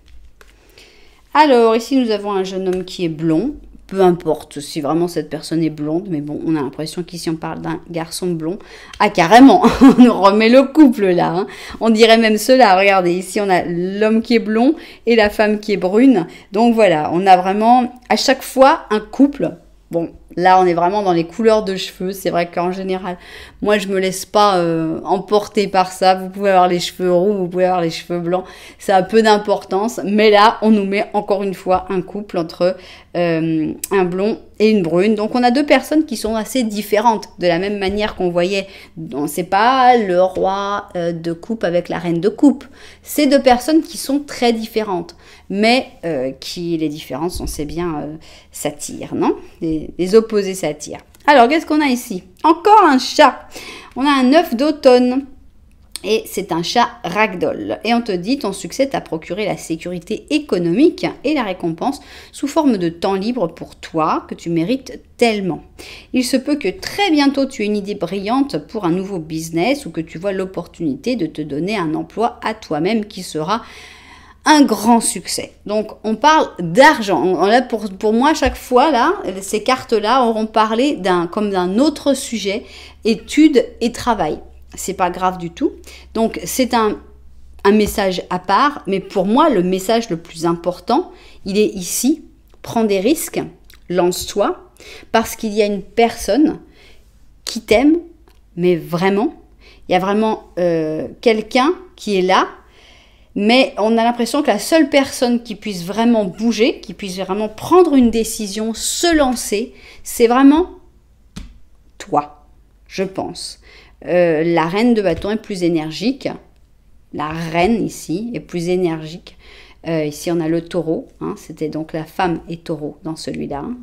Alors ici nous avons un jeune homme qui est blond. Peu importe si vraiment cette personne est blonde, mais bon, on a l'impression qu'ici on parle d'un garçon blond. Ah carrément, on nous remet le couple là, hein. On dirait même cela, regardez, ici on a l'homme qui est blond et la femme qui est brune. Donc voilà, on a vraiment à chaque fois un couple. Bon, là on est vraiment dans les couleurs de cheveux, c'est vrai qu'en général, moi je me laisse pas emporter par ça. Vous pouvez avoir les cheveux roux, vous pouvez avoir les cheveux blancs, ça a peu d'importance. Mais là, on nous met encore une fois un couple entre un blond et une brune. Donc on a deux personnes qui sont assez différentes, de la même manière qu'on voyait, c'est pas le roi de coupe avec la reine de coupe. C'est deux personnes qui sont très différentes, mais qui les différences, on sait bien, s'attirent, non? Les opposés s'attirent. Alors, qu'est-ce qu'on a ici? Encore un chat. On a un œuf d'automne. Et c'est un chat ragdoll. Et on te dit, ton succès t'a procuré la sécurité économique et la récompense sous forme de temps libre pour toi que tu mérites tellement. Il se peut que très bientôt tu aies une idée brillante pour un nouveau business ou que tu vois l'opportunité de te donner un emploi à toi-même qui sera un grand succès. Donc on parle d'argent. Là, pour moi, chaque fois, là, ces cartes-là auront parlé comme d'un autre sujet, études et travail. C'est pas grave du tout. Donc c'est un message à part, mais pour moi le message le plus important, il est ici. Prends des risques, lance-toi, parce qu'il y a une personne qui t'aime, mais vraiment, il y a vraiment quelqu'un qui est là, mais on a l'impression que la seule personne qui puisse vraiment bouger, qui puisse vraiment prendre une décision, se lancer, c'est vraiment toi, je pense. La reine de bâton est plus énergique. La reine ici est plus énergique. Ici on a le taureau. Hein, c'était donc la femme et taureau dans celui-là. Hein,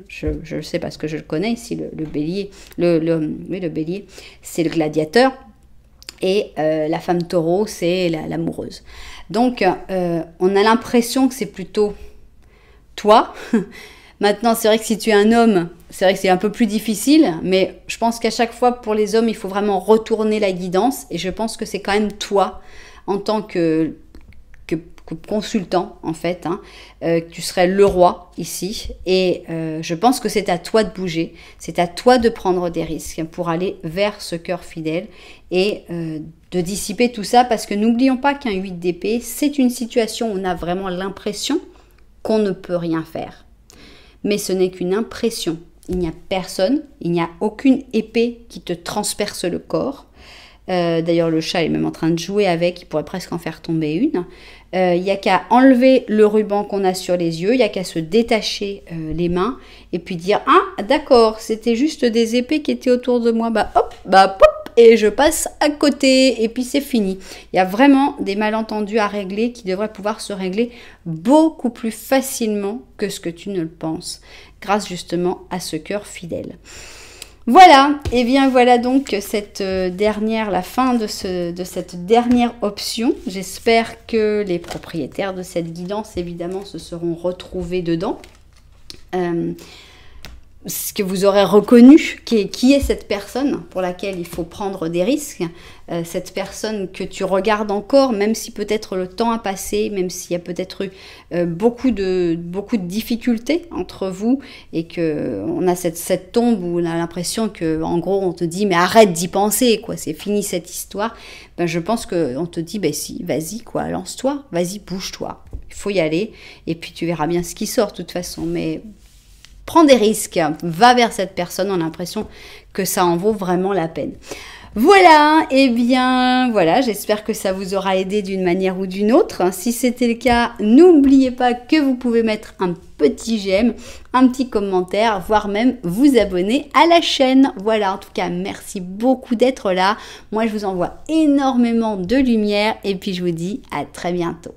je le sais parce que je le connais. Ici le bélier. Oui, le bélier, c'est le gladiateur. Et la femme taureau, c'est l'amoureuse. Donc on a l'impression que c'est plutôt toi. Maintenant, c'est vrai que si tu es un homme, c'est vrai que c'est un peu plus difficile, mais je pense qu'à chaque fois, pour les hommes, il faut vraiment retourner la guidance. Et je pense que c'est quand même toi, en tant que consultant, en fait, hein, tu serais le roi ici. Et je pense que c'est à toi de bouger, c'est à toi de prendre des risques pour aller vers ce cœur fidèle et de dissiper tout ça. Parce que n'oublions pas qu'un 8 d'épée, c'est une situation où on a vraiment l'impression qu'on ne peut rien faire. Mais ce n'est qu'une impression. Il n'y a personne, il n'y a aucune épée qui te transperce le corps. D'ailleurs, le chat est même en train de jouer avec, il pourrait presque en faire tomber une. Il n'y a qu'à enlever le ruban qu'on a sur les yeux, il n'y a qu'à se détacher les mains et puis dire « Ah, d'accord, c'était juste des épées qui étaient autour de moi. Bah hop, bah pop, et je passe à côté et puis c'est fini. » Il y a vraiment des malentendus à régler qui devraient pouvoir se régler beaucoup plus facilement que ce que tu ne le penses, grâce justement à ce cœur fidèle. Voilà, et bien voilà donc la fin de cette dernière option. J'espère que les propriétaires de cette guidance, évidemment, se seront retrouvés dedans. Ce que vous aurez reconnu, qui est cette personne pour laquelle il faut prendre des risques, cette personne que tu regardes encore, même si peut-être le temps a passé, même s'il y a peut-être eu beaucoup de difficultés entre vous et qu'on a cette tombe où on a l'impression que, en gros, on te dit mais arrête d'y penser, quoi, c'est fini cette histoire. Ben, je pense qu'on te dit ben si, vas-y, quoi, lance-toi, vas-y, bouge-toi, il faut y aller et puis tu verras bien ce qui sort de toute façon, mais prends des risques, va vers cette personne, on a l'impression que ça en vaut vraiment la peine. Voilà, et bien voilà, j'espère que ça vous aura aidé d'une manière ou d'une autre. Si c'était le cas, n'oubliez pas que vous pouvez mettre un petit j'aime, un petit commentaire, voire même vous abonner à la chaîne. Voilà, en tout cas, merci beaucoup d'être là. Moi, je vous envoie énormément de lumière et puis je vous dis à très bientôt.